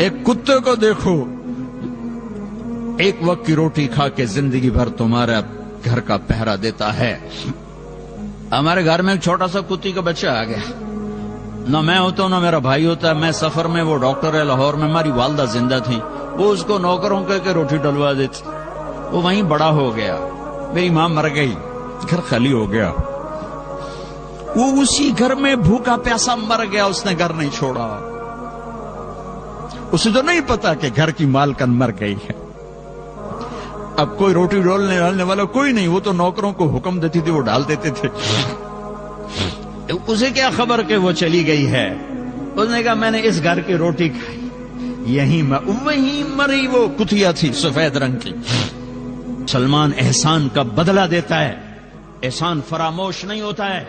ایک کتے کو دیکھو، ایک وقت کی روٹی کھا کے زندگی بھر تمہارا گھر کا پہرا دیتا ہے۔ ہمارے گھر میں ایک چھوٹا سا کتی کا بچہ آ گیا، نہ میں ہوتا ہوں نہ میرا بھائی ہوتا، میں سفر میں، وہ ڈاکٹر ہے لاہور میں، ہماری والدہ زندہ تھی، وہ اس کو نوکروں کہہ کے روٹی ڈلوا دیتی، وہ وہیں بڑا ہو گیا، میری ماں مر گئی، گھر خالی ہو گیا، وہ اسی گھر میں بھوکا پیاسا مر گیا، اس نے گھر نہیں چھوڑا، اسے تو نہیں پتا کہ گھر کی مالکن مر گئی ہے۔ اب کوئی روٹی ڈالنے والا کوئی نہیں، وہ تو نوکروں کو حکم دیتی تھی، وہ ڈال دیتے تھے، اسے کیا خبر کہ وہ چلی گئی ہے۔ اس نے کہا میں نے اس گھر کی روٹی کھائی، وہیں مری وہ کتیا تھی سفید رنگ کی۔ سلمان احسان کا بدلہ دیتا ہے، احسان فراموش نہیں ہوتا ہے۔